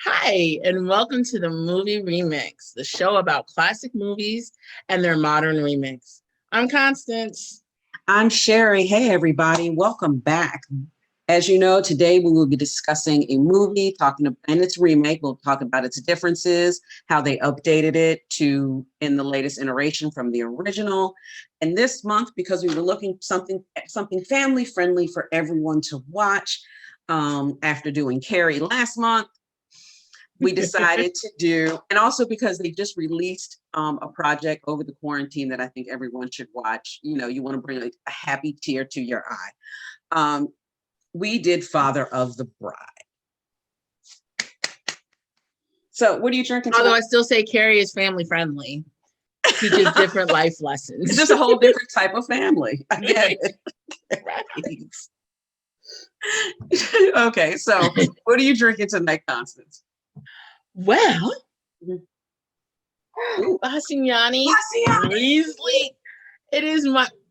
Hi, and welcome to the Movie Remix, the show about classic movies and their modern remix. I'm Constance. I'm Sherry. Hey, everybody. Welcome back. As you know, today we will be discussing a movie, and its remake. We'll talk about its differences, how they updated it to in the latest iteration from the original. And this month, because we were looking something family friendly for everyone to watch, after doing Carrie last month, we decided to do, and also because they just released a project over the quarantine that I think everyone should watch. You know, you want to bring a happy tear to your eye. We did Father of the Bride. So what are you drinking tonight? Although I still say Carrie is family friendly. Teaches different life lessons. It's just a whole different type of family. I get it. Right. Okay, so what are you drinking tonight, Constance? Well, Bassignani Riesling. It is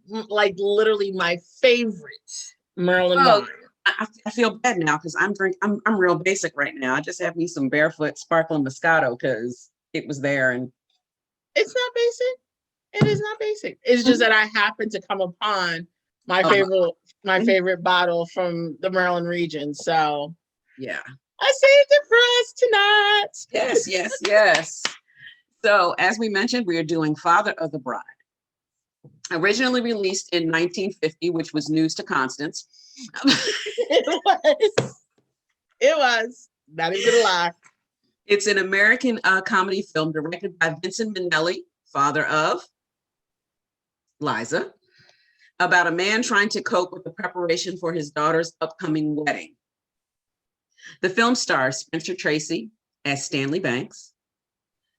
literally my favorite Merlot wine. I feel bad now because I'm real basic right now. I just have me some Barefoot sparkling Moscato because it was there, and it's not basic. It is not basic. It's just that I happened to come upon my favorite bottle from the Maryland region. So yeah, I saved it for us tonight. Yes. So as we mentioned, we are doing Father of the Bride. Originally released in 1950, which was news to Constance. It was. Not even gonna lie. It's an American comedy film directed by Vincent Minnelli, father of Liza, about a man trying to cope with the preparation for his daughter's upcoming wedding. The film stars Spencer Tracy as Stanley Banks,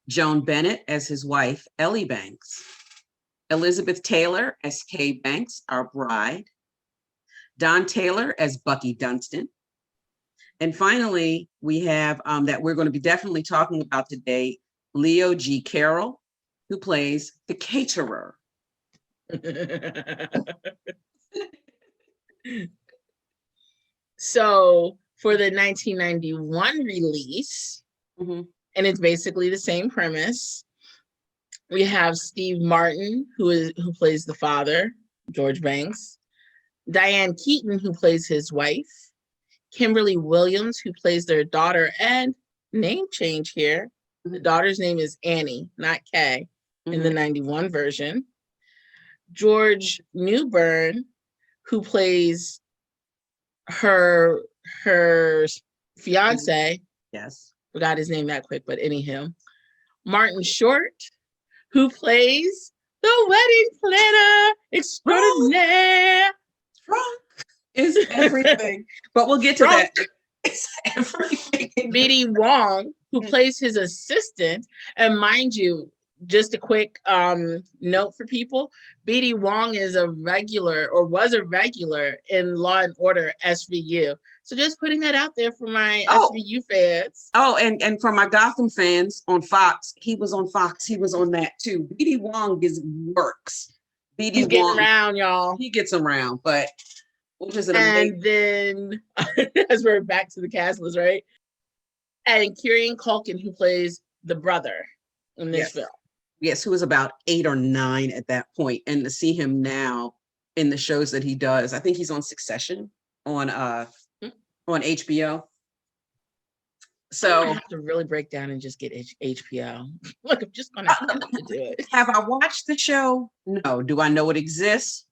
Joan Bennett as his wife, Ellie Banks, Elizabeth Taylor as Kay Banks, our bride, Don Taylor as Bucky Dunstan. And finally, we have that we're going to be definitely talking about today, Leo G. Carroll, who plays the caterer. So for the 1991 release, and it's basically the same premise, we have Steve Martin, who plays the father, George Banks, Diane Keaton, who plays his wife, Kimberly Williams, who plays their daughter, and name change here. The daughter's name is Annie, not Kay, in the 91 version. George Newbern, who plays her fiance. Yes. Forgot his name that quick, but anywho. Martin Short, who plays the wedding planner extraordinaire. Drunk is everything. But we'll get to that. It's everything. Biddy Wong, who plays his assistant. And mind you, just a quick note for people, Biddy Wong is a regular, or was a regular, in Law and Order SVU. So just putting that out there for my SVU fans. Oh, and for my Gotham fans on Fox, he was on Fox. He was on that too. Biddy Wong works. He's getting around, y'all. He gets around, but which is an amazing. And then, as we're back to the cast list, right? And Kieran Culkin, who plays the brother in this film. Yes, who was about 8 or 9 at that point, and to see him now in the shows that he does, I think he's on Succession on HBO. So I have to really break down and just get HBO. Look, I'm just gonna have to do it. Have I watched the show? No. Do I know it exists?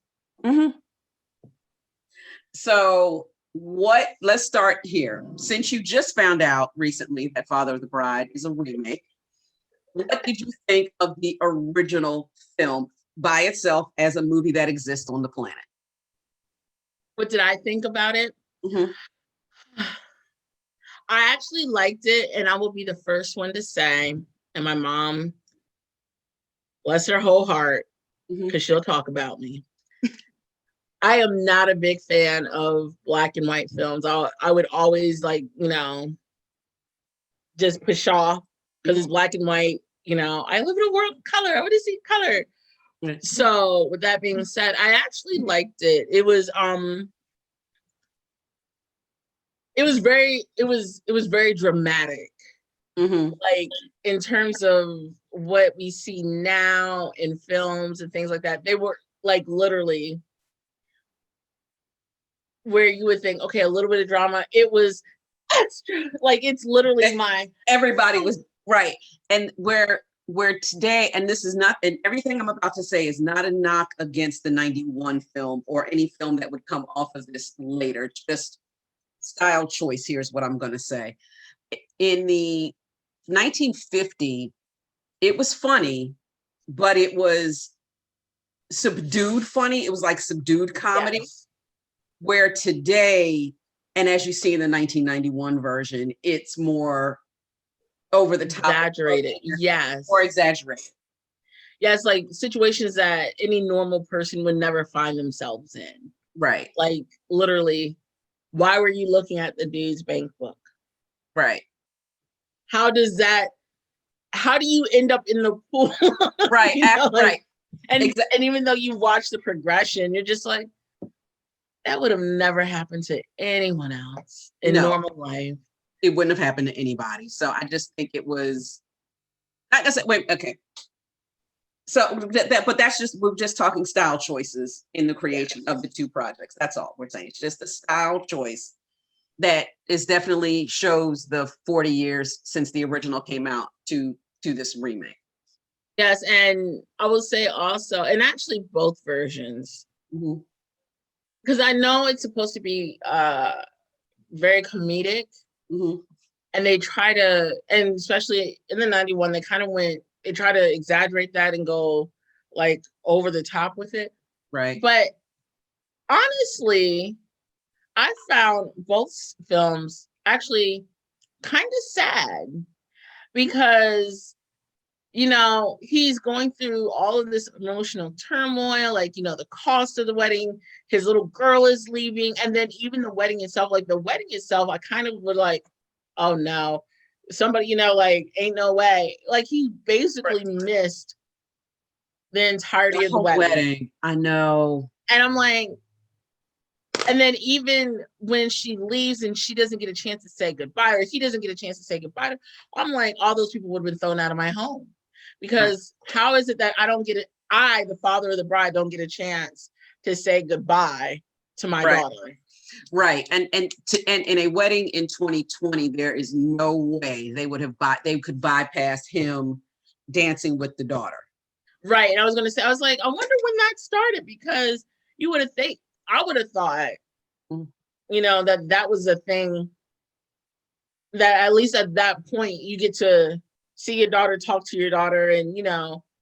So let's start here. Since you just found out recently that Father of the Bride is a remake, what did you think of the original film by itself as a movie that exists on the planet? What did I think about it? I actually liked it, and I will be the first one to say, and my mom, bless her whole heart, because she'll talk about me. I am not a big fan of black and white films. I would always just push off because it's black and white. I live in a world of color. I want to see color. So with that being said, I actually liked it. It was very dramatic. Like in terms of what we see now in films and things like that, they were like literally where you would think, okay, a little bit of drama. It was extra. Like it's literally everybody was right. And where today, and this is not, and everything I'm about to say is not a knock against the 91 film or any film that would come off of this later, just style choice. Here's what I'm going to say. In the 1950, it was funny, but it was subdued funny. It was like subdued comedy. Yes. Where today, and as you see in the 1991 version, it's more over the top, exaggerated. Yes, or exaggerated. Yes, like situations that any normal person would never find themselves in. Right. Like literally, why were you looking at the dude's bank book? Right. How do you end up in the pool? Right. Right. And even though you watch the progression, you're just like, that would have never happened to anyone else in normal life. It wouldn't have happened to anybody. So I just think it was, like I said, wait, okay. So but that's just, we're just talking style choices in the creation of the two projects. That's all we're saying. It's just a style choice that is definitely shows the 40 years since the original came out to this remake. Yes, and I will say also, and actually both versions, because I know it's supposed to be very comedic, and they try to, and especially in the 91, they try to exaggerate that and go like over the top with it. Right. But honestly, I found both films actually kind of sad because, he's going through all of this emotional turmoil, like, the cost of the wedding, his little girl is leaving, and then even the wedding itself, I kind of was like, oh no, somebody, like, ain't no way. Like he basically missed the entirety of the wedding. I know. And I'm like, and then even when she leaves and she doesn't get a chance to say goodbye, or he doesn't get a chance to say goodbye, I'm like, all those people would have been thrown out of my home. Because how is it that I don't get it? I, the father of the bride, don't get a chance to say goodbye to my daughter. Right. And in a wedding in 2020, there is no way they could bypass him dancing with the daughter. Right. And I was going to say, I was like, I wonder when that started, because I would have thought, that was a thing that at least at that point you get to see your daughter, talk to your daughter, and,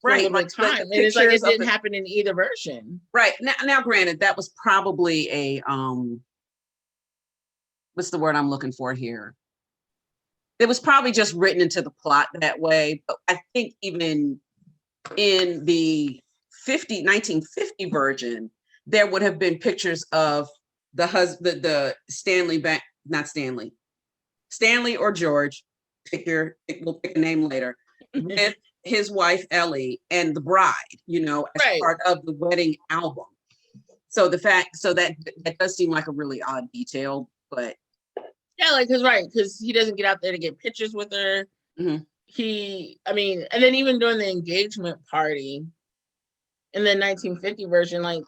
for a little bit of time. And it's like, it didn't happen in either version. Right. Now, granted, that was probably a, what's the word I'm looking for here? It was probably just written into the plot that way. But I think even in the 1950 version, there would have been pictures of the husband, the Stanley or George, we'll pick a name later, with his wife Ellie and the bride, as part of the wedding album. So that does seem like a really odd detail, but yeah, because he doesn't get out there to get pictures with her. And then even during the engagement party in the 1950 version, like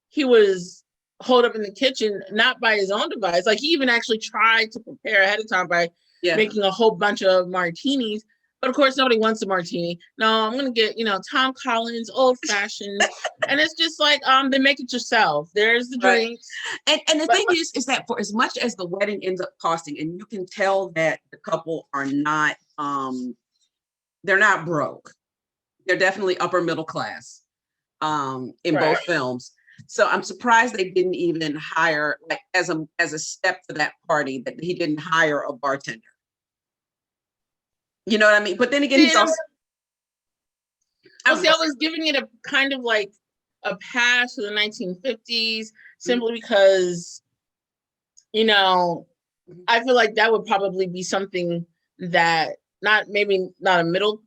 he was holed up in the kitchen, not by his own device. Like he even actually tried to prepare ahead of time by making a whole bunch of martinis. But of course, nobody wants a martini. No, I'm going to get, Tom Collins, old fashioned. And it's just like, then make it yourself. There's the drinks. And the thing is that for as much as the wedding ends up costing, and you can tell that the couple are not, they're not broke. They're definitely upper middle class in both films. So I'm surprised they didn't even hire, like as a step to that party, that he didn't hire a bartender. You know what I mean? But then again, he's also. I was giving it a kind of like a pass to the 1950s simply because, I feel like that would probably be something that not a middle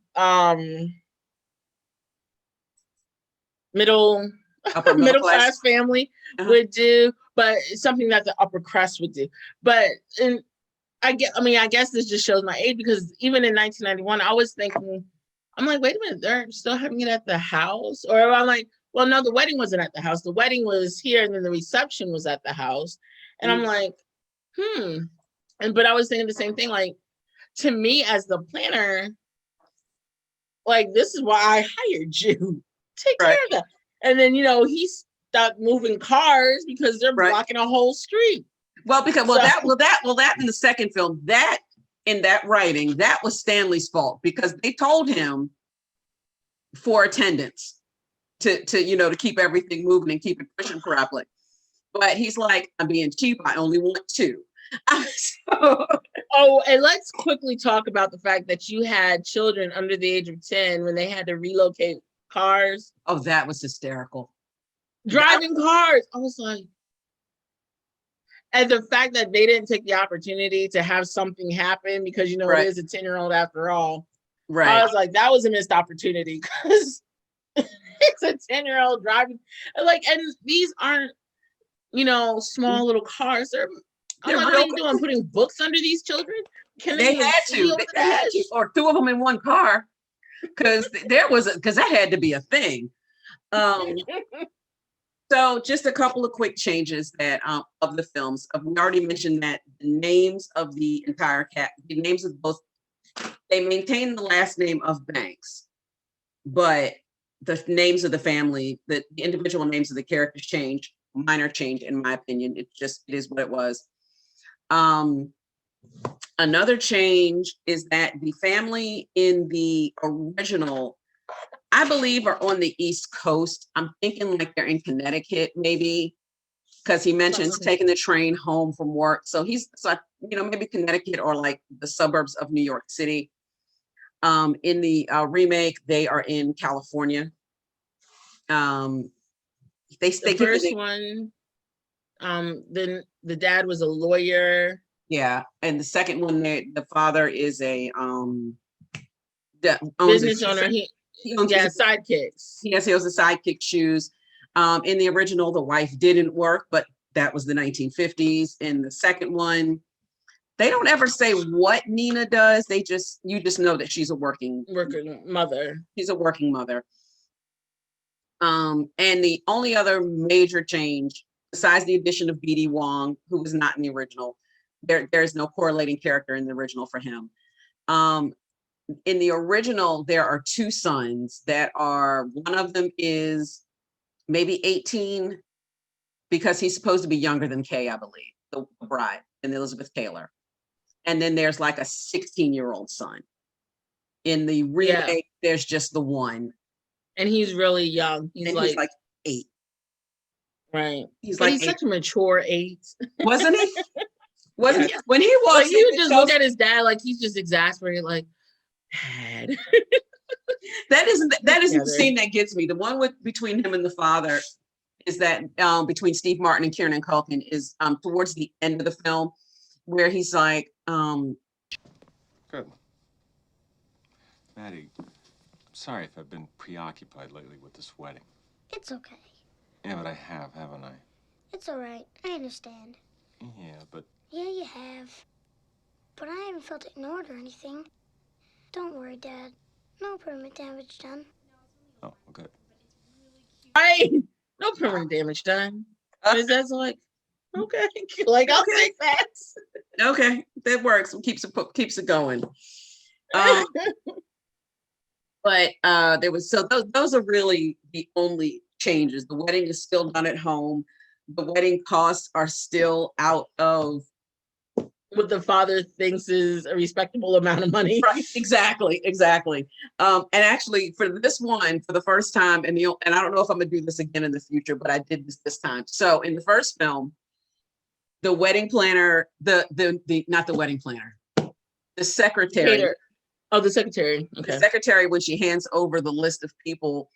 class family would do, but it's something that the upper crust would do. But I guess this just shows my age, because even in 1991, I was thinking, I'm like, wait a minute, they're still having it at the house? Or I'm like, well, no, the wedding wasn't at the house. The wedding was here, and then the reception was at the house. And I'm like, but I was thinking the same thing. Like, to me as the planner, like, this is why I hired you. Take care of that. And then, he stopped moving cars because they're blocking a whole street. Well, because that in the second film, that in that writing, that was Stanley's fault, because they told him for attendance to keep everything moving and keep it pushing correctly. But he's like, I'm being cheap. I only want 2. And let's quickly talk about the fact that you had children under the age of 10 when they had to relocate cars. Oh, that was hysterical. Driving cars. I was like, and the fact that they didn't take the opportunity to have something happen, because it is a 10-year-old after all. Right. I was like, that was a missed opportunity, because it's a 10-year-old driving. Like, and these aren't, small little cars. I'm like, what are you doing? Putting books under these children? They had to, or 2 of them in one car, because that had to be a thing. So just a couple of quick changes that of the films. We already mentioned that the names of the entire cast, the names of both, they maintain the last name of Banks, but the names of the family, the individual names of the characters change, minor change in my opinion. It is what it was. Another change is that the family in the original, I believe, are on the East Coast. I'm thinking like they're in Connecticut, maybe, because he mentions taking the train home from work. So maybe Connecticut or like the suburbs of New York City. In the remake, they are in California. The first one, then the dad was a lawyer. Yeah, and the second one, the father is a business owner. He owns sidekicks. Yes, he owns the sidekick shoes. In the original, the wife didn't work, but that was the 1950s. In the second one, they don't ever say what Nina does. You just know that she's a working mother. She's a working mother. And the only other major change, besides the addition of B.D. Wong, who was not in the original, there's no correlating character in the original for him. In the original, there are 2 sons one of them is maybe 18, because he's supposed to be younger than Kay, I believe, the bride, and Elizabeth Taylor. And then there's like a 16-year-old son. In the remake, there's just the one. And he's really young. He's like 8. Right. He's such a mature 8. Wasn't he? Wasn't he? When he was, like, you would just look at his dad like he's just exasperated, like, Dad. that isn't the scene that gets me. The one between him and the father is that between Steve Martin and Kieran Culkin is towards the end of the film, where he's like, Good. Maddie, I'm sorry if I've been preoccupied lately with this wedding. It's okay. Yeah, but I have, haven't I? It's all right. I understand. Yeah, but... Yeah, you have. But I haven't felt ignored or anything. Don't worry, Dad. No permanent damage done. Oh, good. Right. No permanent damage done. That's like, okay. Like, I'll take that. Okay, that works. Keeps it going. But those are really the only changes. The wedding is still done at home. The wedding costs are still out of what the father thinks is a respectable amount of money. Right, exactly. And actually, for this one, for the first time, and I don't know if I'm gonna do this again in the future, but I did this time. So in the first film, the wedding planner, not the wedding planner, the secretary. Oh, the secretary. Okay. The secretary, when she hands over the list of people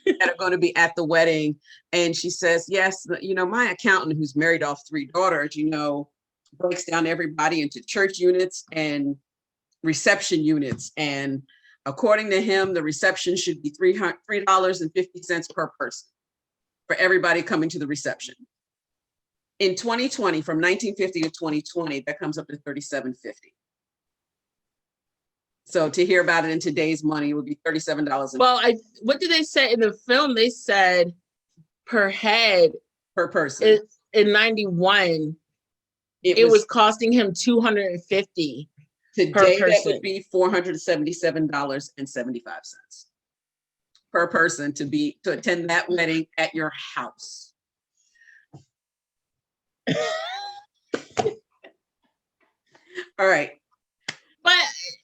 that are going to be at the wedding, and she says, yes, my accountant, who's married off 3 daughters, breaks down everybody into church units and reception units. And according to him, the reception should be $3.50 per person for everybody coming to the reception. In 2020, from 1950 to 2020, that comes up to $37.50. So to hear about it in today's money, it would be $37. Well, what did they say in the film? They said per head per person. In 91, it was costing him $250. Today, that would be $477.75 per person to attend that wedding at your house. All right.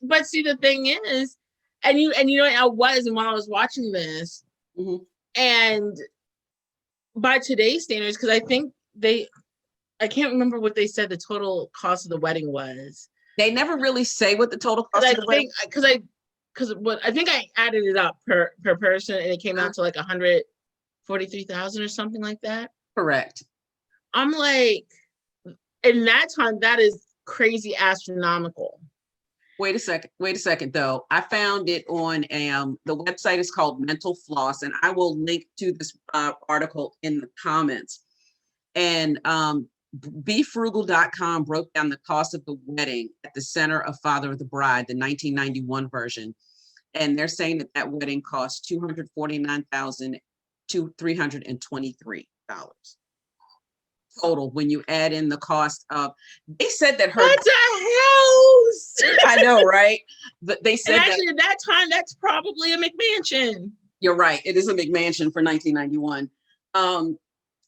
But see, the thing is, and you know, when I was watching this, and by today's standards, because I think I can't remember what they said the total cost of the wedding was. They never really say what the total cost of the wedding. Because I think I added it up per person, and it came out to like $143,000 or something like that. Correct. I'm like, in that time, that is crazy astronomical. Wait a second though. I found it on the website is called Mental Floss, and I will link to this article in the comments. And BeFrugal.com broke down the cost of the wedding at the Center of Father of the Bride, the 1991 version. And they're saying that wedding cost $249,323 total when you add in the cost of, they said that that's a house. I know, right? But they said actually at that time, that's probably a McMansion. You're right. It is a McMansion for 1991.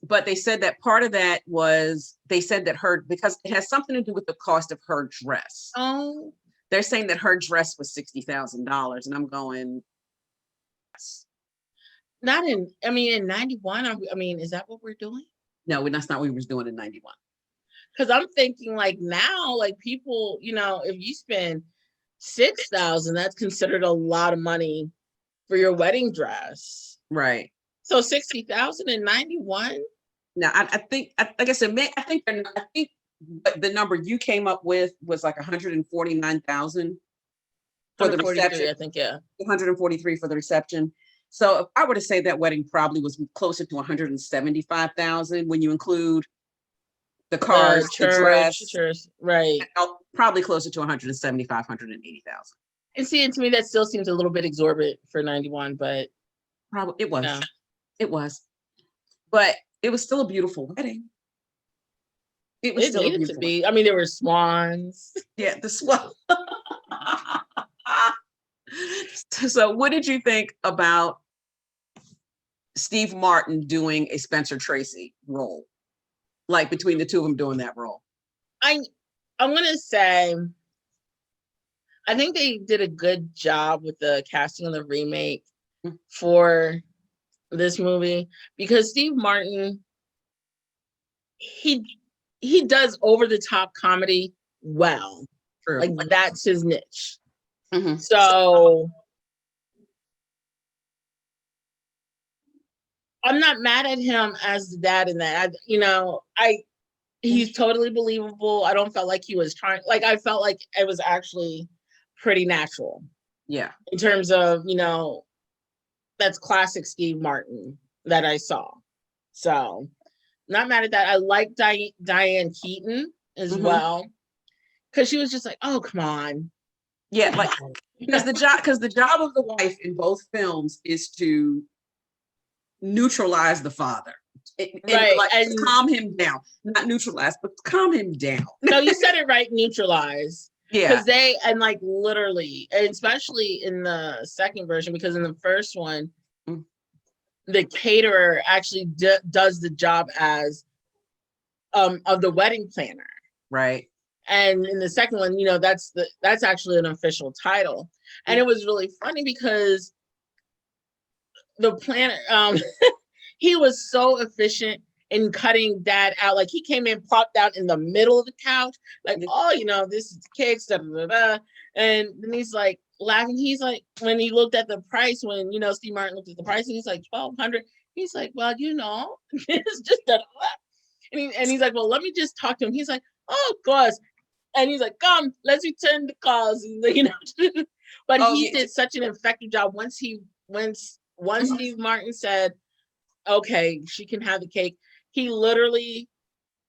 But they said that part of that was, they said that because it has something to do with the cost of her dress. Oh. They're saying that her dress was $60,000. And I'm going, yes. In 91, is that what we're doing? No, that's not what we was doing in 91. Because I'm thinking like now, like people, if you spend $6,000, that's considered a lot of money for your wedding dress. Right. So $60,000 in 91? Now, I think, like I said, I think the number you came up with was like 149,000 for the reception. I think, yeah. 143 for the reception. So if I were to say that wedding probably was closer to 175,000 when you include the cars, the dress, right? Probably closer to 175, 180,000. And see, and to me, that still seems a little bit exorbitant for 91, but probably it was. No. It was, but it was still a beautiful wedding. It needed to be. There were swans. Yeah, the swan. So, what did you think about Steve Martin doing a Spencer Tracy role? Like between the two of them doing that role? I'm gonna say, I think they did a good job with the casting of the remake for this movie, because Steve Martin, he does over the top comedy well. True. Like that's his niche. Mm-hmm. So I'm not mad at him as the dad in that. He's totally believable. I don't feel like he was trying. Like I felt like it was actually pretty natural. Yeah. In terms of, that's classic Steve Martin that I saw. So not mad at that. I like Diane Keaton as well, because she was just like, oh, come on. Yeah, like because the job of the wife in both films is to neutralize the father. And calm him down. Not neutralize, but calm him down. No, you said it right, neutralize. Yeah. Because literally, and especially in the second version, because in the first one, the caterer actually does the job as of the wedding planner. Right. And in the second one, that's actually an official title. And it was really funny because the planner, he was so efficient in cutting Dad out. Like he came in, plopped down in the middle of the couch, like, this is cakes, da, da, da. And then he's like laughing. He's like, when he looked at the price, when Steve Martin looked at the price, and he's like $1,200. He's like, well, it's just da, da, da. And he's like, well, let me just talk to him. He's like, oh, of course. And he's like, come, let's return the calls. But he did such an effective job. Once Steve Martin said, okay, she can have the cake, he literally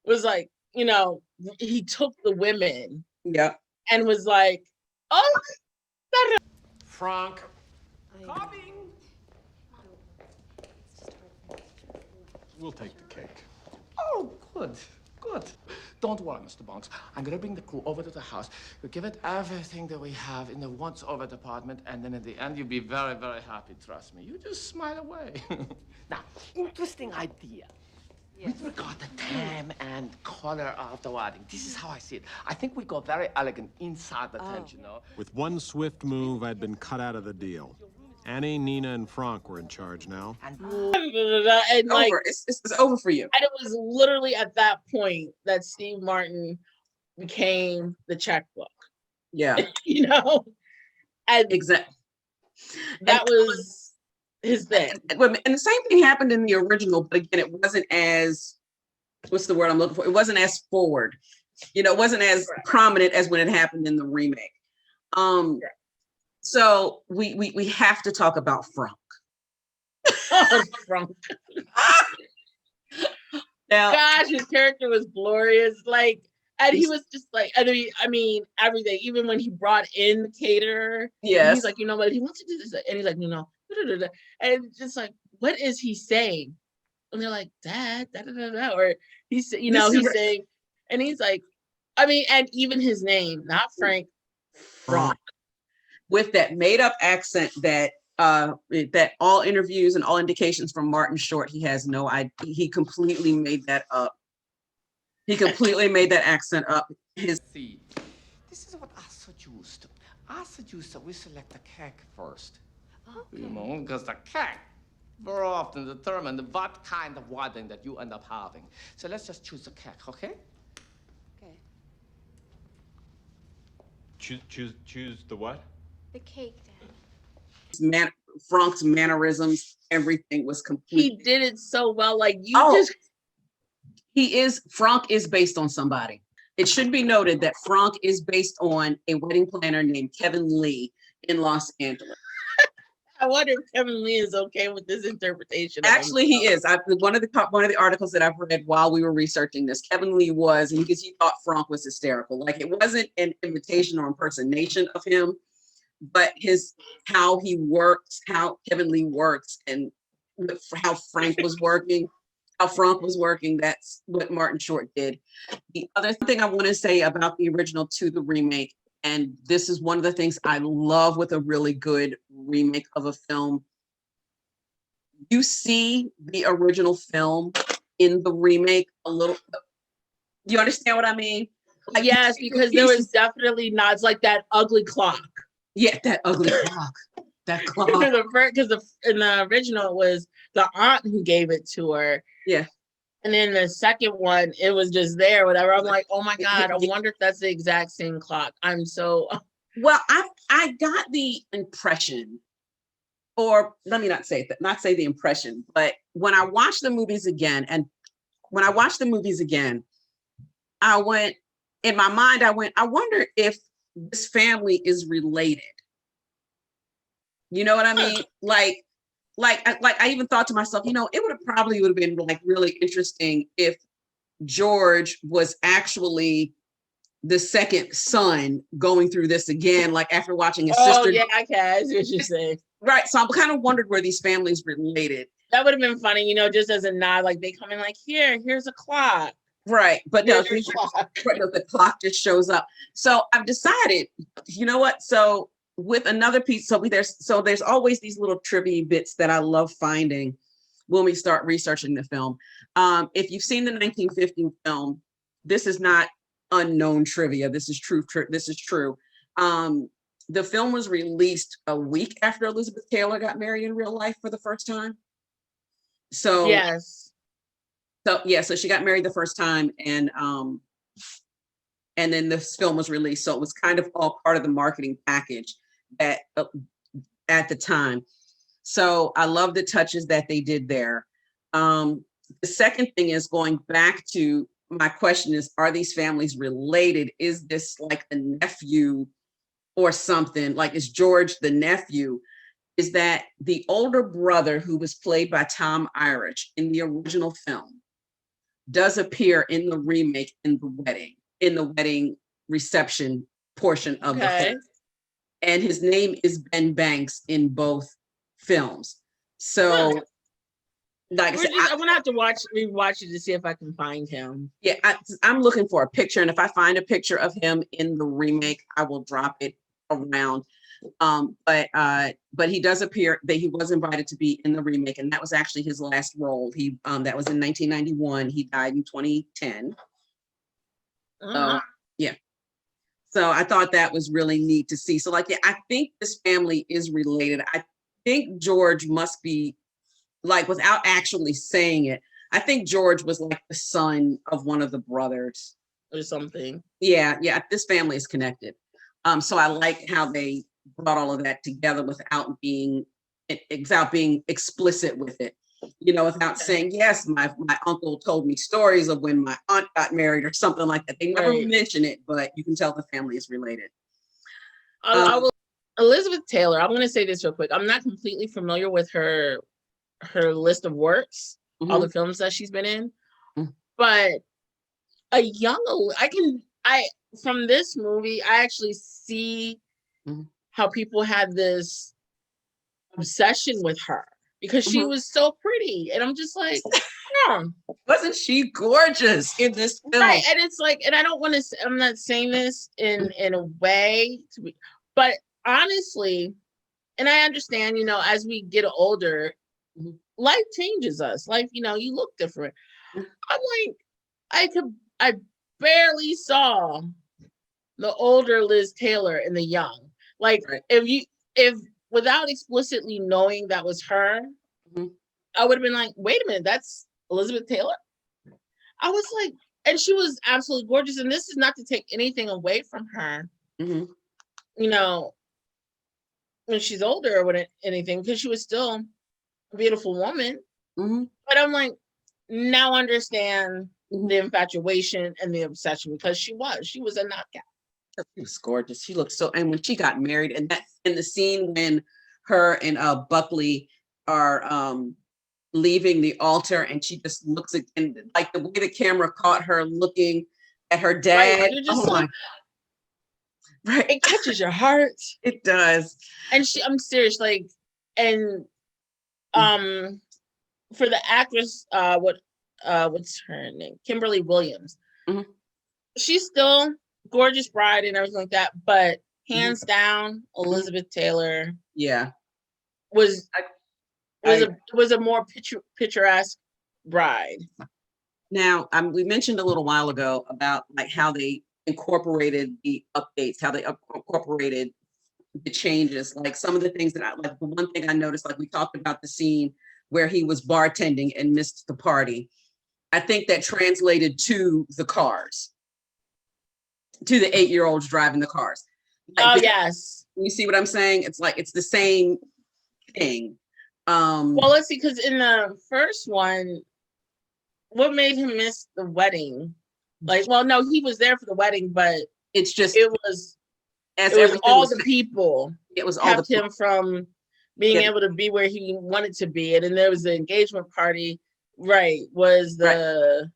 was like, he took the women Yeah. and was like, oh, Frank. Coming. We'll take the cake. Oh, good, good. Don't worry, Mr. Bonks. I'm gonna bring the crew over to the house. We'll give it everything that we have in the once-over department, and then at the end, you'll be very, very happy, trust me. You just smile away. Now, interesting idea. With regard to time and color of the wedding, this is how I see it. I think we go very elegant inside the tent, you know. With one swift move, I'd been cut out of the deal. Annie, Nina, and Frank were in charge now. and like, Over. It's over for you. and it was literally at that point that Steve Martin became the checkbook, Yeah. and Exactly. that was his thing. And the same thing happened in the original, but again, it wasn't as, what's the word I'm looking for? It wasn't as forward. It wasn't as prominent as when it happened in the remake. So we have to talk about Frank. Frank. Now, Gosh, his character was glorious. Like, and he was just like, I mean, everything. Even when he brought in the caterer, yes. he's like, what, he wants to do this, and he's like, and it's just like, what is he saying? And they're like, Dad, da da da da, or he's, he's saying, and he's like, I mean, and even his name, not Frank, Frank, with that made up accent that all interviews and all indications from Martin Short, he has no idea. He completely made that up. He completely made that accent up. See, this is what I suggest. I suggest that we select the cake first. Okay. Because the cake very often determines what kind of wedding that you end up having. So let's just choose the cake, okay? Okay. Choose the what? The cake, Dad. Frank's mannerisms, everything was complete. he did it so well. Like, Frank is based on somebody. It should be noted that Frank is based on a wedding planner named Kevin Lee in Los Angeles. I wonder if Kevin Lee is okay with this interpretation. Actually, he is. One of the articles that I've read while we were researching this, Kevin Lee was, and because he thought Frank was hysterical. Like, it wasn't an imitation or impersonation of him, but how he works, how Kevin Lee works, and how Frank was working. That's what Martin Short did. The other thing I want to say about the original to the remake, and this is one of the things I love with a really good remake of a film. You see the original film in the remake a little. Do you understand what I mean? Like, yes, because there was definitely nods, like that ugly clock. Yeah, that ugly clock. That clock. Because in the original, it was the aunt who gave it to her. Yeah. And then the second one, it was just there, whatever. I'm like, oh my God, I wonder if that's the exact same clock. I'm so... Well, I got the impression, or let me not say the impression, but when I watched the movies again, I went, in my mind, I wonder if this family is related. You know what I mean? Like I even thought to myself, it would have been like really interesting if George was actually the second son going through this again, like after watching his sister. Oh yeah, okay, I see what you're saying. Right. So I'm kind of wondered where these families related. That would have been funny, just as a nod, like they come in like, here's a clock. Right. But no, the clock just shows up. So I've decided, you know what? So with another piece, there's always these little trivia bits that I love finding when we start researching the film. If you've seen the 1950 film, this is not unknown trivia. This is true. This is true. The film was released a week after Elizabeth Taylor got married in real life for the first time. So yes. So she got married the first time, and then this film was released. So it was kind of all part of the marketing package at the time. So I love the touches that they did there. The second thing is going back to my question is, are these families related? Is this like a nephew or something? Like, is George the nephew? Is that the older brother who was played by Tom Irish in the original film? does appear in the remake in the wedding reception portion of the film. And his name is Ben Banks in both films. So, like I said, I'm gonna have to rewatch it to see if I can find him. Yeah, I'm looking for a picture, and if I find a picture of him in the remake, I will drop it around. But he does appear that he was invited to be in the remake, and that was actually his last role. He that was in 1991. He died in 2010. Yeah. So I thought that was really neat to see. So like, yeah, I think this family is related. I think George must be, like, without actually saying it, I think George was like the son of one of the brothers or something. Yeah, this family is connected. So I like how they brought all of that together without being explicit with it. Without saying, yes, my uncle told me stories of when my aunt got married or something like that. They never mention it, but you can tell the family is related. Elizabeth Taylor, I'm going to say this real quick. I'm not completely familiar with her list of works, all the films that she's been in, but from this movie, I actually see how people had this obsession with her because she was so pretty. And I'm just like, wasn't she gorgeous in this film? Right. And it's like, and I don't want to, I'm not saying this in a way to be, but honestly, and I understand, as we get older, life changes us. Life, you look different. I'm like, I barely saw the older Liz Taylor and the young. Like, if without explicitly knowing that was her, I would have been like, wait a minute, that's Elizabeth Taylor? I was like, and she was absolutely gorgeous. And this is not to take anything away from her, when she's older or anything, because she was still a beautiful woman. But I'm like, now understand the infatuation and the obsession, because she was a knockout. She was gorgeous. She looked so, and when she got married, and that in the scene when her and Buckley are leaving the altar, and she just looks at, and like the way the camera caught her looking at her dad. Right, right. It catches your heart. It does. And I'm serious, like, and for the actress, what's her name? Kimberly Williams. She's still gorgeous bride and everything like that, but hands down, Elizabeth Taylor was a more picturesque bride. Now, we mentioned a little while ago about like how they incorporated the updates, how they incorporated the changes. Like some of the things that the one thing I noticed, like we talked about the scene where he was bartending and missed the party. I think that translated to the cars, to the 8-year-olds driving the cars. Like, yes. You see what I'm saying? It's like, it's the same thing. Well, let's see, because in the first one, what made him miss the wedding? Like, well, no, he was there for the wedding, but it was all the people. It was all kept him from being able to be where he wanted to be. And then there was the engagement party, right? Was the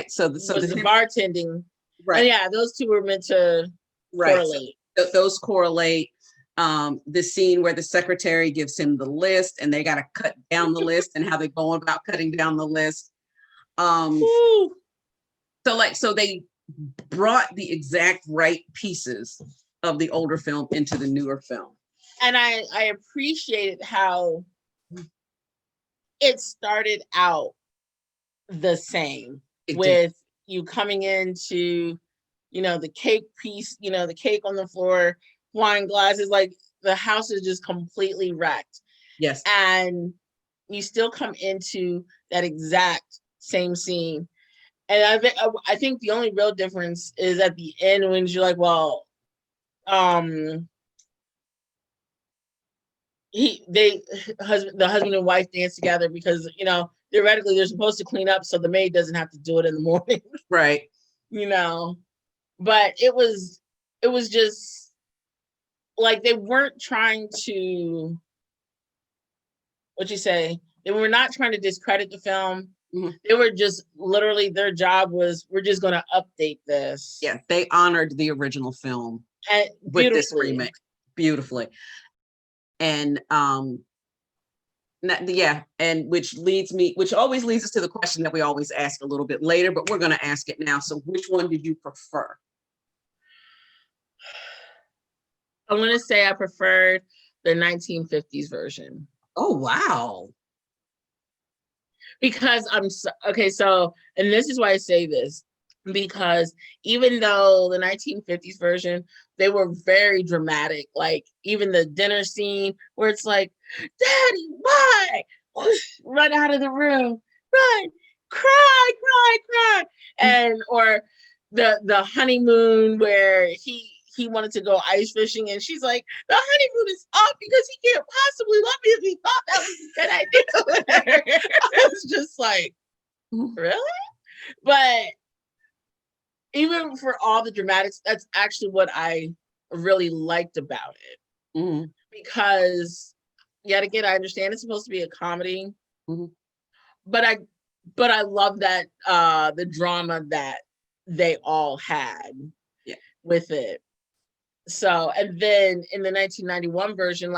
So the bartending, right? And those two were meant to correlate. So those correlate. The scene where the secretary gives him the list, and they got to cut down the list, and how they're going about cutting down the list. So they brought the exact right pieces of the older film into the newer film. And I appreciated how it started out the same with you coming into, the cake piece, the cake on the floor, wine glasses, like the house is just completely wrecked. Yes. And you still come into that exact same scene. And I think the only real difference is at the end when you're like, well, the husband and wife dance together because, theoretically they're supposed to clean up so the maid doesn't have to do it in the morning. Right. But it was just like they weren't trying to, they were not trying to discredit the film. They were just literally, their job was, we're just going to update this. Yeah, they honored the original film And with this remake beautifully. And and which always leads us to the question that we always ask a little bit later, but we're going to ask it now. So which one did you prefer? I'm going to say I preferred the 1950s version. Oh, wow. Because and this is why I say this, because even though the 1950s version, they were very dramatic, like even the dinner scene where it's like, Daddy, why? Run out of the room, run, cry, cry, cry. And or the honeymoon where he wanted to go ice fishing and she's like, the honeymoon is off because he can't possibly love me if he thought that was a good idea. It was just like, really? But even for all the dramatics, that's actually what I really liked about it. Because yet again, I understand it's supposed to be a comedy, but I love that the drama that they all had with it. So, and then in the 1991 version,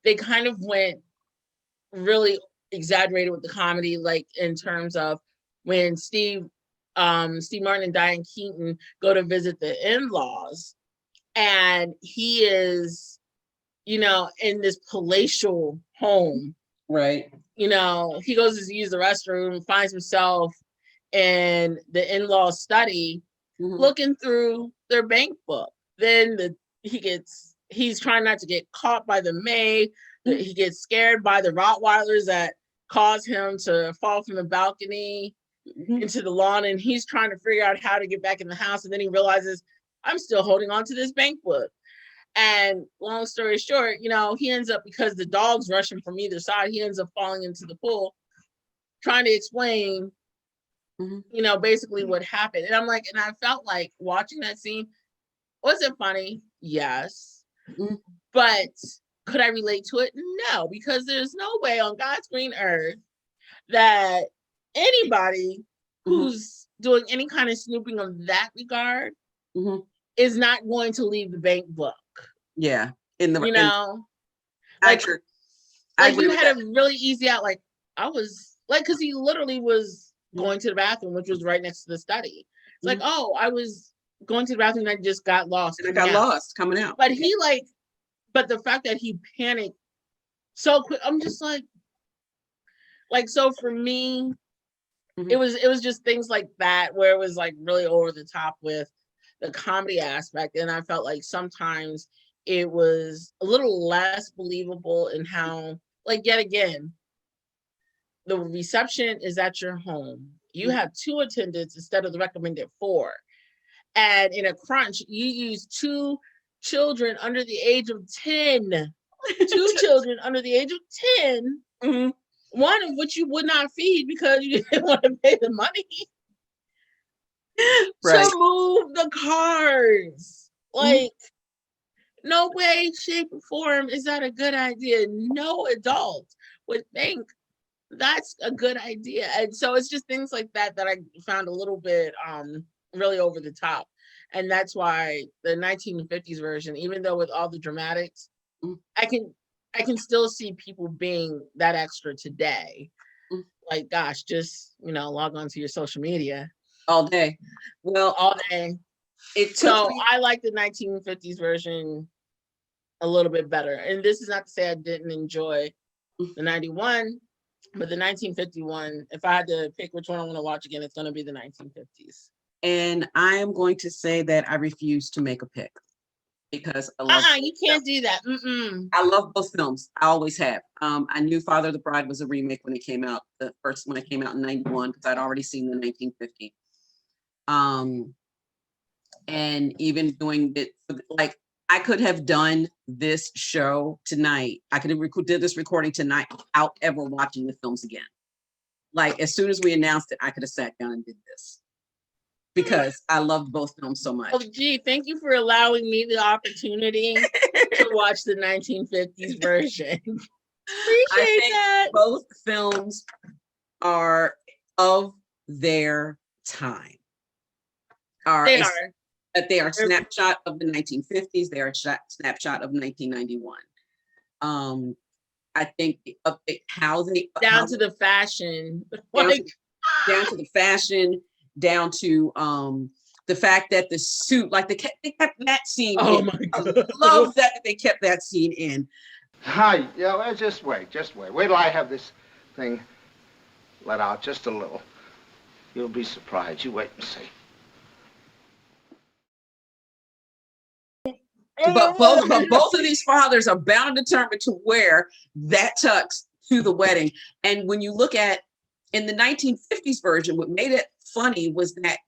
they kind of went really exaggerated with the comedy, like in terms of when Steve Martin and Diane Keaton go to visit the in-laws, and he is, in this palatial home. Right. He goes to use the restroom, finds himself in the in-law study, looking through their bank book. Then he's trying not to get caught by the maid. He gets scared by the Rottweilers that cause him to fall from the balcony into the lawn, and he's trying to figure out how to get back in the house. And then he realizes, I'm still holding on to this bank book. And long story short, he ends up, because the dogs rush him from either side, he ends up falling into the pool, trying to explain, basically what happened. And I'm like, and I felt like watching that scene, was it funny? Yes. But could I relate to it? No, because there's no way on God's green earth that anybody who's doing any kind of snooping of that regard is not going to leave the bank book. Yeah. You had a really easy out. Like, I was like, because he literally was going to the bathroom, which was right next to the study. It's like, oh, I was going to the bathroom and I just got lost. And I got lost coming out. But but the fact that he panicked so quick, I'm just like, so for me, it was just things like that where it was like really over the top with the comedy aspect. And I felt like sometimes it was a little less believable in how, yet again, the reception is at your home. You have 2 attendants instead of the recommended 4. And in a crunch, you use 2 children under the age of 10. 2 children under the age of 10. One of which you would not feed because you didn't want to pay the money. Right. To move the cars. No way, shape, or form is that a good idea. No adult would think that's a good idea. And so it's just things like that I found a little bit really over the top. And that's why the 1950s version, even though with all the dramatics, I can still see people being that extra today. Like, gosh, just, log on to your social media. All day. Well, all day. I like the 1950s version a little bit better. And this is not to say I didn't enjoy the 91, but the 1951, if I had to pick which one I want to watch again, it's going to be the 1950s. And I am going to say that I refuse to make a pick because I love you can't do that. I love both films. I always have. I knew Father of the Bride was a remake when it came out, the first one. It came out in 91 because I'd already seen the 1950. And even doing it, I could have done this show tonight. I could have did this recording tonight without ever watching the films again. As soon as we announced it, I could have sat down and did this because I loved both films so much. Oh, gee, thank you for allowing me the opportunity to watch the 1950s version. Appreciate that. Both films are of their time. They are. That they are a snapshot of the 1950s. They are a snapshot of 1991. I think they update how they down to the fashion, down to the fashion, down to the fact that the suit, like they kept that scene. Oh my God! I love that they kept that scene in. Hi, yeah, well, just wait. Wait till I have this thing let out just a little. You'll be surprised. You wait and see. But both of these fathers are bound and determined to wear that tux to the wedding. And when you look at in the 1950s version, what made it funny was that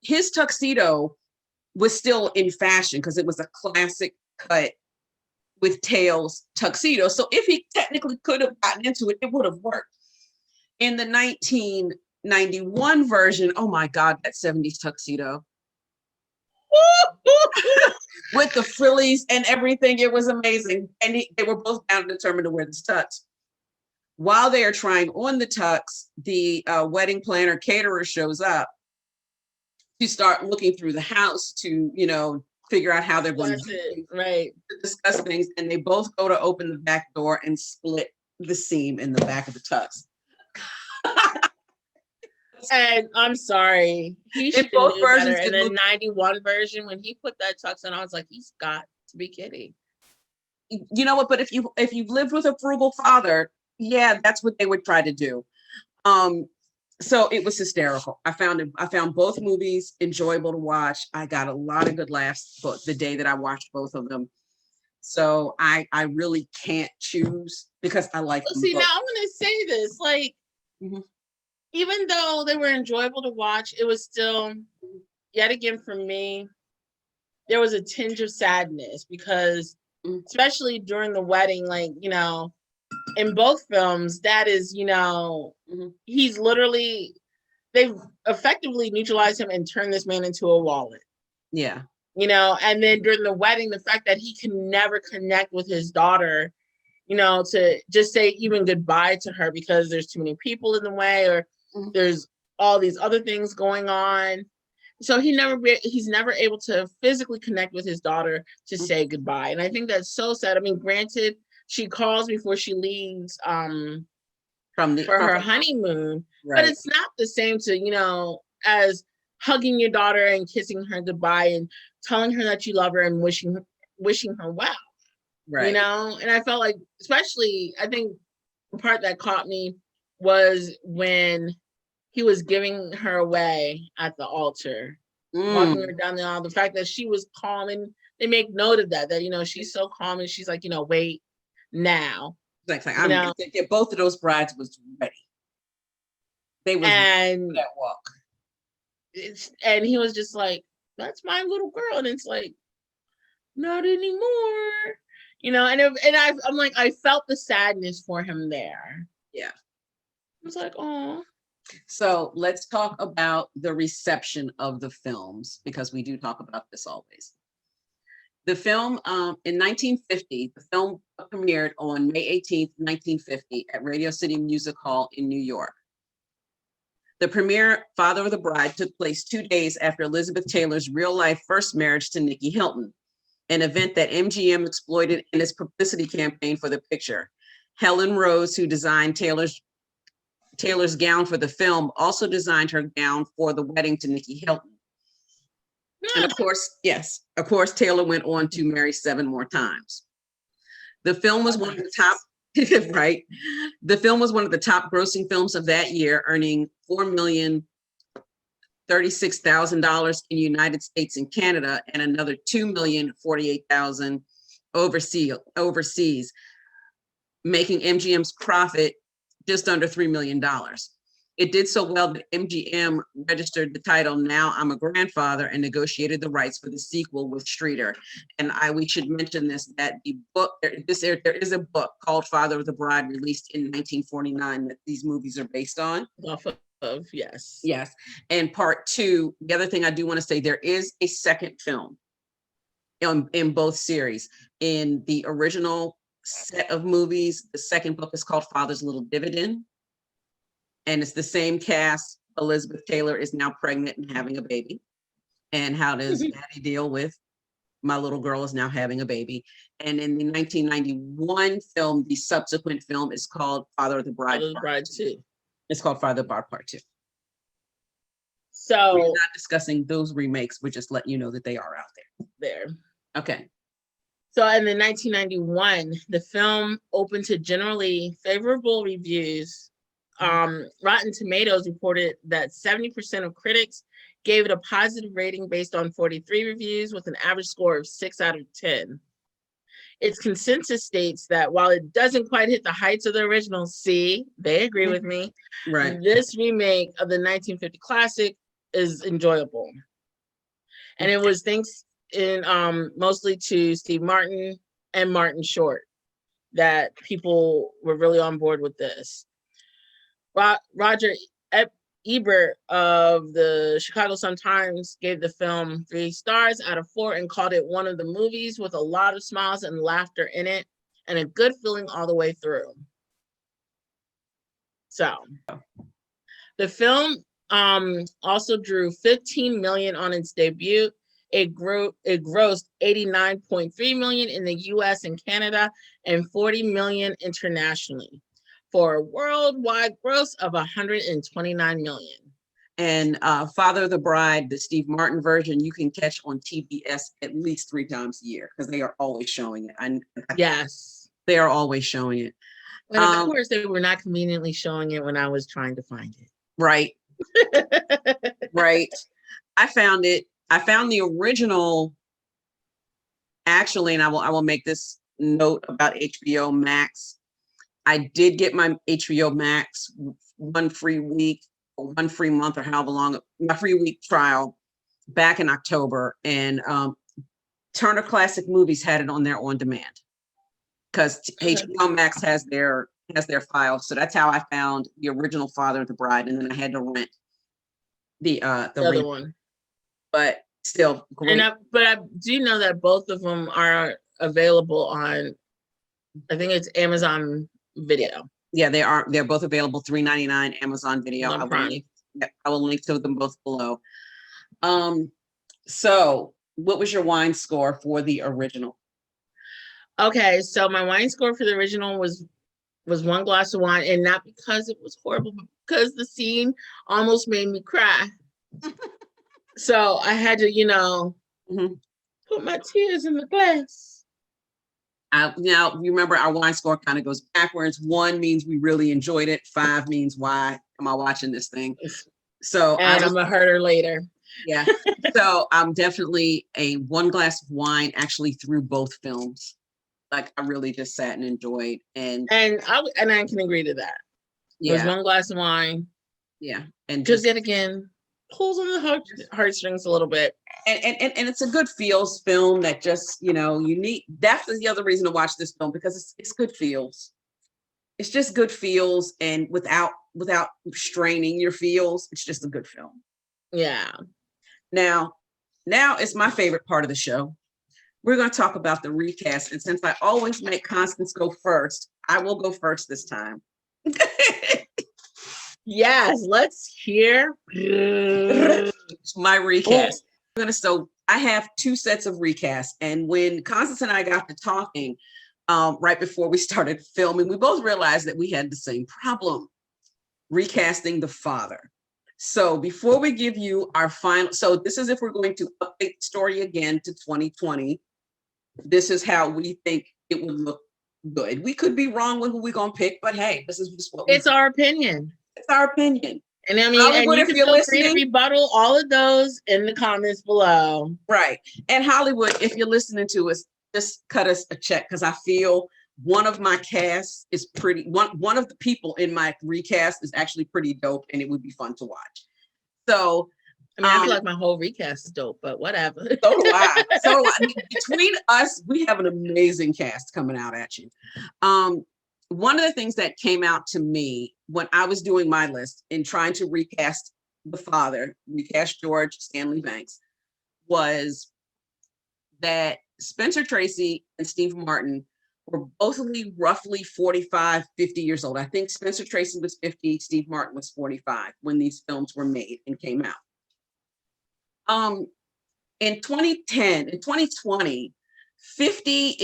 his tuxedo was still in fashion because it was a classic cut with tails tuxedo. So if he technically could have gotten into it, it would have worked. In the 1991 version, oh my God, that 70s tuxedo. With the frillies and everything, it was amazing. And they were both bound and determined to wear this tux. While they are trying on the tux, the wedding planner caterer shows up to start looking through the house to, figure out how they're going to discuss things. And they both go to open the back door and split the seam in the back of the tux. And I'm sorry, he should do better. In the 91 version, when he put that tux on, I was like, he's got to be kidding. You know what? But if you've lived with a frugal father, yeah, that's what they would try to do. So it was hysterical. I found both movies enjoyable to watch. I got a lot of good laughs the day that I watched both of them. So I really can't choose because I like them see, both. now I'm gonna say this, like, even though they were enjoyable to watch, it was still, yet again for me, there was a tinge of sadness because especially during the wedding, like, in both films, that is, he's literally, they've effectively neutralized him and turned this man into a wallet. Yeah. And then during the wedding, the fact that he can never connect with his daughter, to just say even goodbye to her because there's too many people in the way or there's all these other things going on. So he's never able to physically connect with his daughter to say goodbye. And I think that's so sad. I mean, granted, she calls before she leaves for her honeymoon, but it's not the same to, as hugging your daughter and kissing her goodbye and telling her that you love her and wishing her well. Right. And I felt like, especially, I think the part that caught me was when he was giving her away at the altar, walking her down the aisle. The fact that she was calm, and they make note of that she's so calm, and she's like, wait now. Exactly. Both of those brides was ready. They was ready for that walk. And he was just like, that's my little girl. And it's like, not anymore. I'm like, I felt the sadness for him there. Yeah. I was like, oh. So let's talk about the reception of the films, because we do talk about this always. The film, in 1950, the film premiered on May 18th, 1950 at Radio City Music Hall in New York. The premiere, Father of the Bride, took place 2 days after Elizabeth Taylor's real-life first marriage to Nicky Hilton, an event that MGM exploited in its publicity campaign for the picture. Helen Rose, who designed Taylor's gown for the film, also designed her gown for the wedding to Nicky Hilton. And of course, Taylor went on to marry 7 more times. The film was one of the top, right? The film was one of the top grossing films of that year, earning $4,036,000 in United States and Canada, and another $2,048,000 overseas, making MGM's profit just under $3 million. It did so well that MGM registered the title Now I'm a Grandfather and negotiated the rights for the sequel with Streeter. And we should mention this, that the book, there is a book called Father of the Bride released in 1949 that these movies are based on. Yes. Yes. And part 2, the other thing I do want to say, there is a second film in both series. In the original set of movies, the second book is called Father's Little Dividend. and it's the same cast. Elizabeth Taylor is now pregnant and having a baby. And how does Daddy deal with my little girl is now having a baby? And in the 1991 film, the subsequent film is called Father of the Bride. Father of the Bride 2. It's called Father of the Bride Part 2. So we're not discussing those remakes. We're just letting you know that they are out there. Okay. So in the 1991, the film opened to generally favorable reviews. Rotten Tomatoes reported that 70% of critics gave it a positive rating based on 43 reviews with an average score of 6 out of 10. Its consensus states that while it doesn't quite hit the heights of the original, they agree with me, right? This remake of the 1950 classic is enjoyable. And it was thanks in mostly to Steve Martin and Martin Short that people were really on board with this. Roger Ebert of the Chicago Sun-Times gave the film 3 stars out of 4 and called it one of the movies with a lot of smiles and laughter in it and a good feeling all the way through. So the film also drew $15 million on its debut. It grossed $89.3 million in the US and Canada and $40 million internationally, for a worldwide gross of $129 million. And Father of the Bride, the Steve Martin version, you can catch on TBS at least 3 times a year because they are always showing it. Yes. They are always showing it. But of course, they were not conveniently showing it when I was trying to find it. Right. Right. I found the original, actually, and I will make this note about HBO Max. I did get my HBO Max 1 free week or 1 free month or however long, my free week trial back in October. And Turner Classic Movies had it on their on demand because HBO Max has their file. So that's how I found the original Father of the Bride. And then I had to rent the other one. But still great. But I do know that both of them are available on, I think it's Amazon Video. Yeah, they are. They're both available. $3.99 Amazon Video. I will link to them both below. So what was your wine score for the original? Okay, so my wine score for the original was 1 glass of wine, and not because it was horrible, but because the scene almost made me cry. So I had to, put my tears in the glass. Now, remember, our wine score kind of goes backwards. 1 means we really enjoyed it. 5 means, why am I watching this thing? So I'm a herder later. Yeah. So I'm definitely a 1 glass of wine actually through both films. Like I really just sat and enjoyed. And I can agree to that. Yeah. It was 1 glass of wine. Yeah. And just yet again, pulls on the heartstrings a little bit. And it's a good feels film that just, you need. That's the other reason to watch this film, because it's good feels. It's just good feels, and without straining your feels, it's just a good film. Yeah. Now it's my favorite part of the show. We're going to talk about the recast. And since I always make Constance go first, I will go first this time. Yes, let's hear my recast. So I have 2 sets of recasts. And when Constance and I got to talking right before we started filming, we both realized that we had the same problem, recasting the father. So before we give you our final, so this is if we're going to update the story again to 2020, this is how we think it would look good. We could be wrong with who we're going to pick, but hey, this is just what it's our opinion. It's our opinion. And I mean, Hollywood, and you can feel free to rebuttal all of those in the comments below. Right. And Hollywood, if you're listening to us, just cut us a check, because I feel one of my casts is pretty, one of the people in my recast is actually pretty dope, and it would be fun to watch. So I feel like my whole recast is dope, but whatever. So do I. Between us, we have an amazing cast coming out at you. One of the things that came out to me when I was doing my list in trying to recast the father, recast George Stanley Banks, was that Spencer Tracy and Steve Martin were both roughly 45, 50 years old. I think Spencer Tracy was 50, Steve Martin was 45 when these films were made and came out. In 2010, in 2020, 51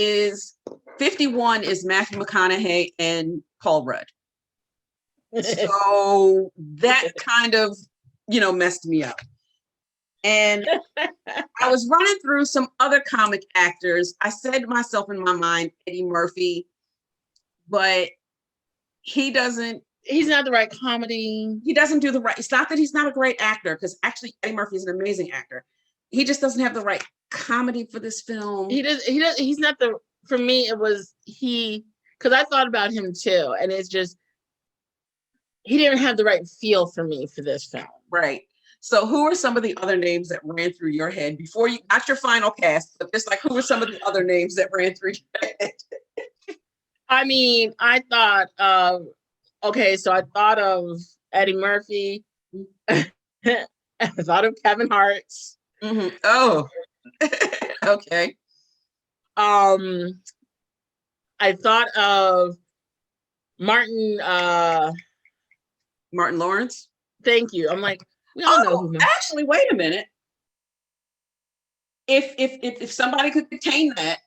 is Matthew McConaughey and Paul Rudd. So that kind of, messed me up. And I was running through some other comic actors. I said to myself in my mind, Eddie Murphy, but he's not the right comedy. He doesn't do the right. It's not that he's not a great actor, because actually Eddie Murphy is an amazing actor. He just doesn't have the right comedy for this film. He's not the, for me, it was because I thought about him too. And it's just, he didn't have the right feel for me for this film. Right. So who are some of the other names that ran through your head before you, not your final cast, but just like who are some of the other names that ran through your head? I mean, I thought of Eddie Murphy. I thought of Kevin Hart. Mm-hmm. Oh, okay. I thought of Martin Lawrence. Thank you. I'm like, we all know who. Actually, wait a minute. If somebody could contain that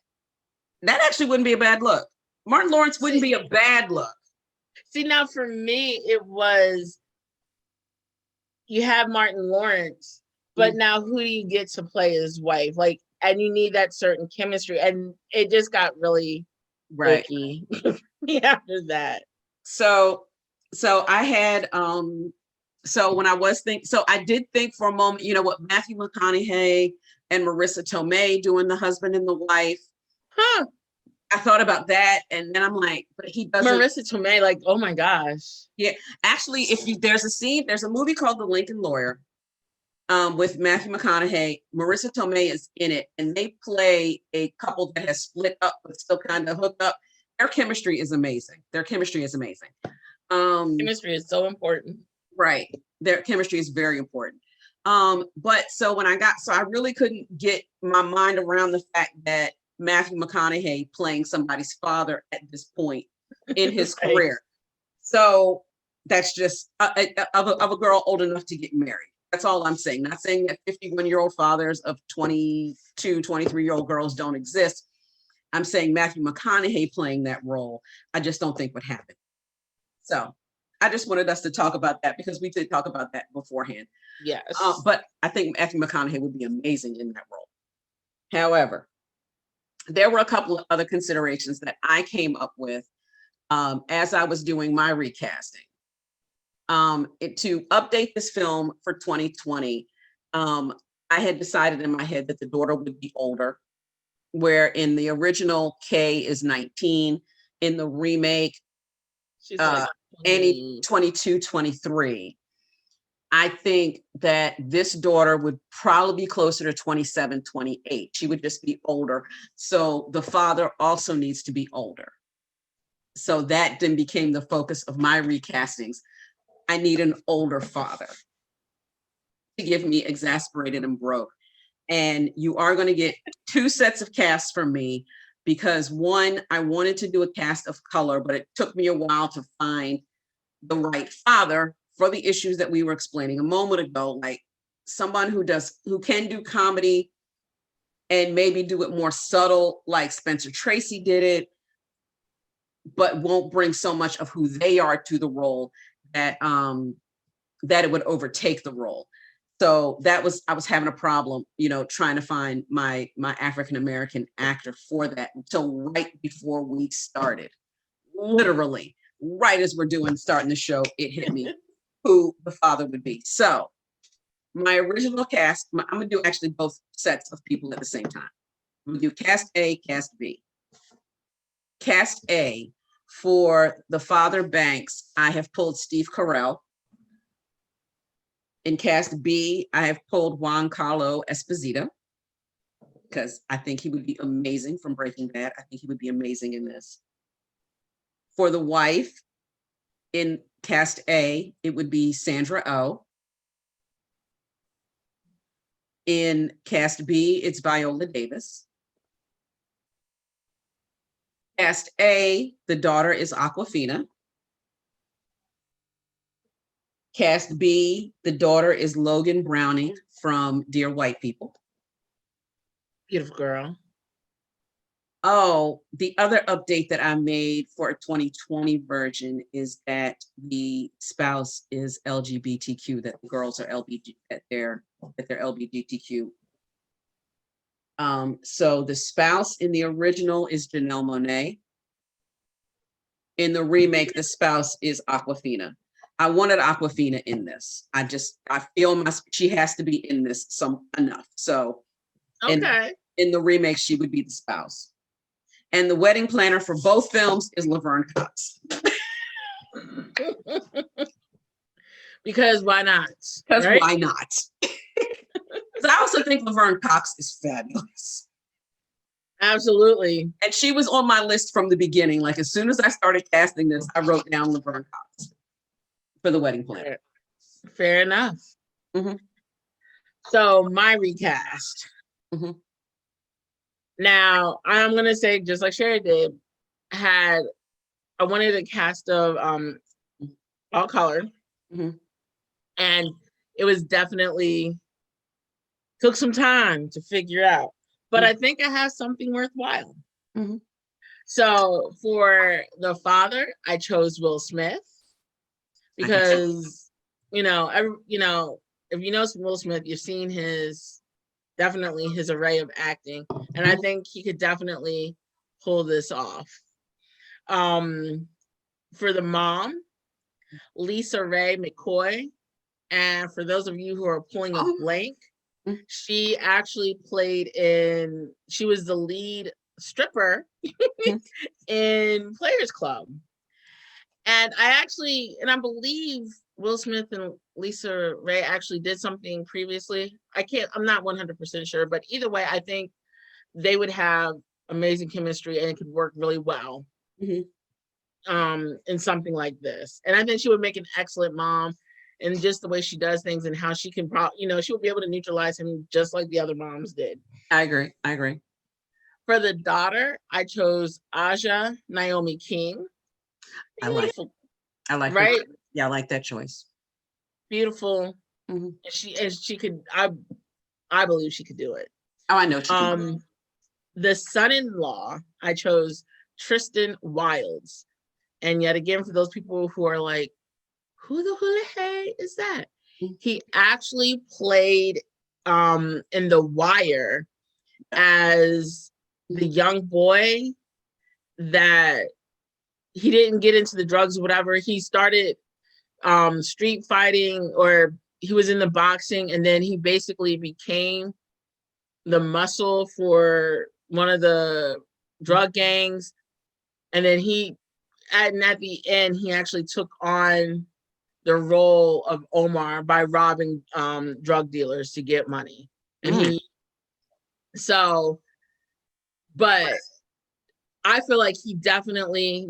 actually wouldn't be a bad look. Martin Lawrence wouldn't be a bad look. See, now for me, it was, you have Martin Lawrence, but now who do you get to play his wife? Like, and you need that certain chemistry, and it just got really icky after that. So I had so when I was I did think for a moment, Matthew McConaughey and Marissa Tomei doing the husband and the wife. Huh. I thought about that, and then I'm like, but he doesn't. Marissa Tomei, like, oh my gosh. Yeah, actually, there's a movie called The Lincoln Lawyer, with Matthew McConaughey. Marissa Tomei is in it, and they play a couple that has split up but still kind of hooked up. Their chemistry is amazing. Chemistry is so important. Right. Their chemistry is very important. But so I really couldn't get my mind around the fact that Matthew McConaughey playing somebody's father at this point in his career. So that's just of a girl old enough to get married. That's all I'm saying. Not saying that 51-year-old fathers of 22, 23-year-old girls don't exist. I'm saying Matthew McConaughey playing that role, I just don't think would happen. So I just wanted us to talk about that because we did talk about that beforehand. Yes. But I think Matthew McConaughey would be amazing in that role. However, there were a couple of other considerations that I came up with as I was doing my recasting. To update this film for 2020, I had decided in my head that the daughter would be older, where in the original Kay is 19, in the remake, she's like Annie 22, 23. I think that this daughter would probably be closer to 27, 28. She would just be older. So the father also needs to be older. So that then became the focus of my recastings. I need an older father to give me exasperated and broke. And you are going to get two sets of casts from me because one, I wanted to do a cast of color, but it took me a while to find the right father for the issues that we were explaining a moment ago, like someone who can do comedy and maybe do it more subtle, like Spencer Tracy did it, but won't bring so much of who they are to the role that it would overtake the role. So I was having a problem, trying to find my African-American actor for that until right before we started. Literally, right as we're starting the show, it hit me who the father would be. So my original cast, I'm gonna do actually both sets of people at the same time. I'm gonna do cast A, cast B. Cast A, for the father Banks, I have pulled Steve Carell. In cast B, I have pulled Juan Carlo Esposito because I think he would be amazing from Breaking Bad. I think he would be amazing in this. For the wife, in cast A, it would be Sandra Oh. In cast B, it's Viola Davis. Cast A, the daughter is Aquafina. Cast B, the daughter is Logan Browning from Dear White People. Beautiful girl. Oh, the other update that I made for a 2020 version is that the spouse is LGBTQ, that the girls are they're LGBTQ. So the spouse in the original is Janelle Monáe. In the remake, the spouse is Aquafina. I wanted Aquafina in this. I feel she has to be in this enough. So Okay. in the remake, she would be the spouse. And the wedding planner for both films is Laverne Cox. Because why not? Because right? why not? Because I also think Laverne Cox is fabulous. Absolutely. And she was on my list from the beginning. Like as soon as I started casting this, I wrote down Laverne Cox for the wedding planner. Fair enough. Mm-hmm. So my recast. Mm-hmm. Now I'm gonna say, just like Sherry did, I wanted a cast of all color, and it was definitely took some time to figure out, but I think I have something worthwhile. So for the father, I chose Will Smith because if you know Will Smith, you've seen his array of acting, and I think he could definitely pull this off. For the mom, Lisa Ray McCoy, and for those of you who are pulling a blank, she actually she was the lead stripper in Players Club. And I believe Will Smith and Lisa Ray actually did something previously. I'm not 100% sure, but either way, I think they would have amazing chemistry and could work really well in something like this. And I think she would make an excellent mom, and just the way she does things and how she can she would be able to neutralize him just like the other moms did. I agree. For the daughter, I chose Aja Naomi King. Beautiful. I like right? Yeah, I like that choice. Beautiful. And she could, I believe she could do it. Oh, I know she can. The son-in-law, I chose Tristan Wilds. And yet again, for those people who are like, who the hula hey is that? He actually played in The Wire as the young boy that he didn't get into the drugs or whatever. He started street fighting, or he was in the boxing, and then he basically became the muscle for one of the drug gangs. And then at the end, he actually took on the role of Omar by robbing drug dealers to get money. And but I feel like he definitely,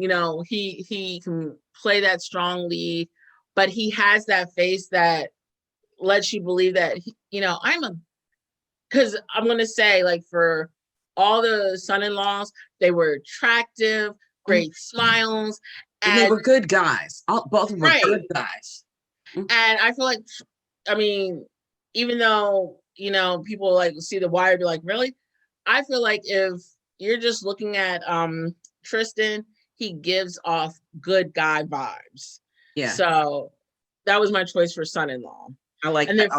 he can play that strong lead, but he has that face that lets you believe that, because I'm going to say, like, for all the son-in-laws, they were attractive, great smiles. And they were good guys. Both of them were good guys. And I feel like, even though, people like see The Wire, be like, really? I feel like if you're just looking at Tristan, he gives off good guy vibes. Yeah. So that was my choice for son-in-law. I like and that. then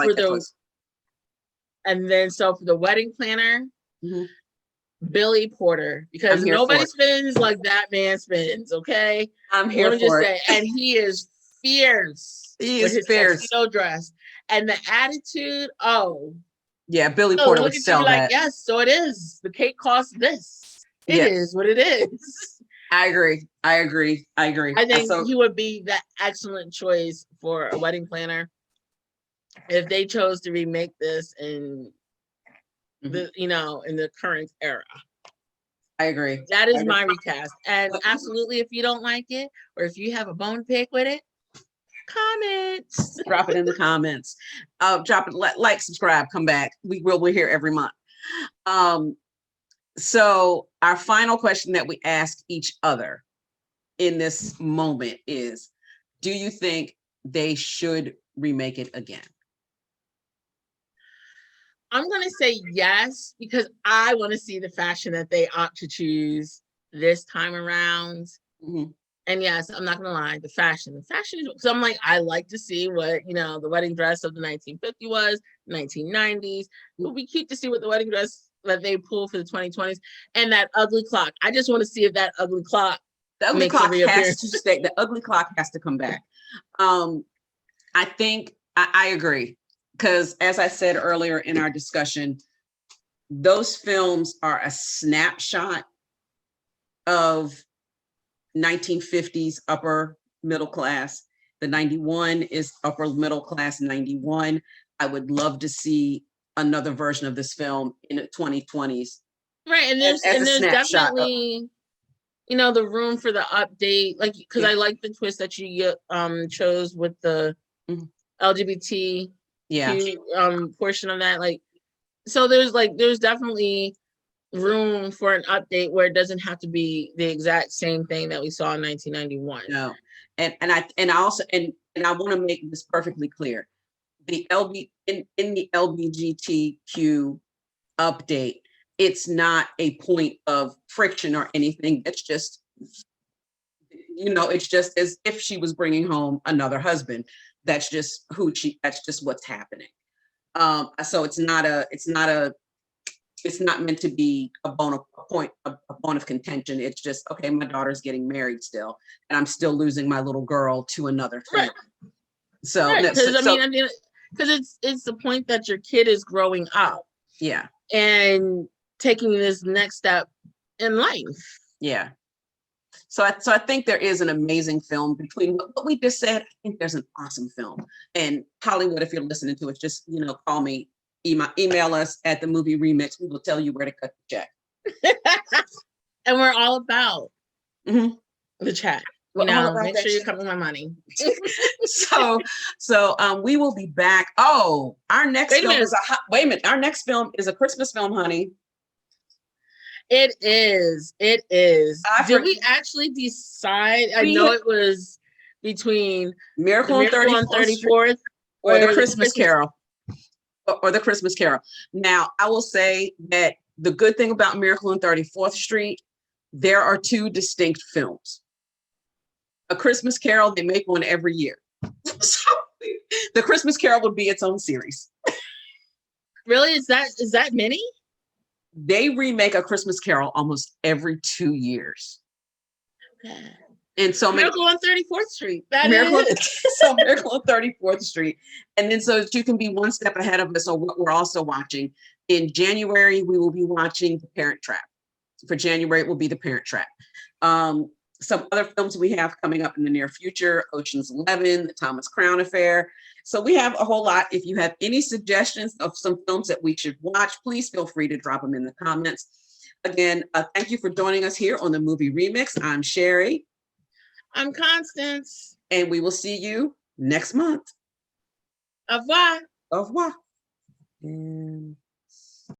for the wedding planner, Billy Porter, because nobody spins like that man spins. Okay, I'm here for it. And he is fierce. He is fierce. Tuxedo dress and the attitude. Oh, yeah, Billy Porter would sell that. Like, yes, so it is. The cake costs this. It is what it is. I agree. I think he would be the excellent choice for a wedding planner if they chose to remake this in the in the current era. I agree. That is my recast. And absolutely, if you don't like it, or if you have a bone to pick with it, comments. Drop it in the comments. Drop it, like, subscribe, come back. We're here every month. So our final question that we ask each other in this moment is, do you think they should remake it again? I'm going to say yes, because I want to see the fashion that they opt to choose this time around. Mm-hmm. And yes, I'm not going to lie, the fashion, because I'm like, I like to see what, the wedding dress of the 1950s was, 1990s. It would be cute to see what the wedding dress that they pull for the 2020s, and that ugly clock. I just want to see if that ugly clock The ugly makes a clock has reappearance. to stay. The ugly clock has to come back. I think I agree, because as I said earlier in our discussion, those films are a snapshot of 1950s upper middle class. The 91 is upper middle class 91. I would love to see another version of this film in the 2020s. Right, and there's definitely the room for the update, like, because I like the twist that you chose with the LGBT portion of that. Like, so there's definitely room for an update where it doesn't have to be the exact same thing that we saw in 1991. No, and I want to make this perfectly clear. The in the LGBTQ update, it's not a point of friction or anything. It's just, it's just as if she was bringing home another husband. That's just that's just what's happening. So it's not meant to be a bone of contention. It's just, okay, my daughter's getting married still, and I'm still losing my little girl to another family. Right. So, because it's the point that your kid is growing up. Yeah. And taking this next step in life. Yeah. So I think there is an amazing film between what we just said. I think there's an awesome film. And Hollywood, if you're listening to it, just, call me, email us at the Movie Remix. We will tell you where to cut the check. And we're all about the check. Make sure you cut my money. So we will be back. Oh, our next Our next film is a Christmas film, honey. It is. Did we actually decide? I know it was between Miracle on 34th or the Christmas Carol. Or the Christmas Carol. Now, I will say that the good thing about Miracle on 34th Street, there are two distinct films. A Christmas Carol, they make one every year. So the Christmas Carol would be its own series. Really? Is that many? They remake A Christmas Carol almost every 2 years. Okay. And so Miracle on 34th Street. Miracle on 34th Street. And then so that you can be one step ahead of us on what we're also watching. In January, we will be watching The Parent Trap. For January, it will be The Parent Trap. Some other films we have coming up in the near future: Ocean's 11, The Thomas Crown Affair. So we have a whole lot. If you have any suggestions of some films that we should watch, please feel free to drop them in the comments. Again, thank you for joining us here on the Movie Remix. I'm Sherry. I'm Constance. And we will see you next month. Au revoir. Au revoir. And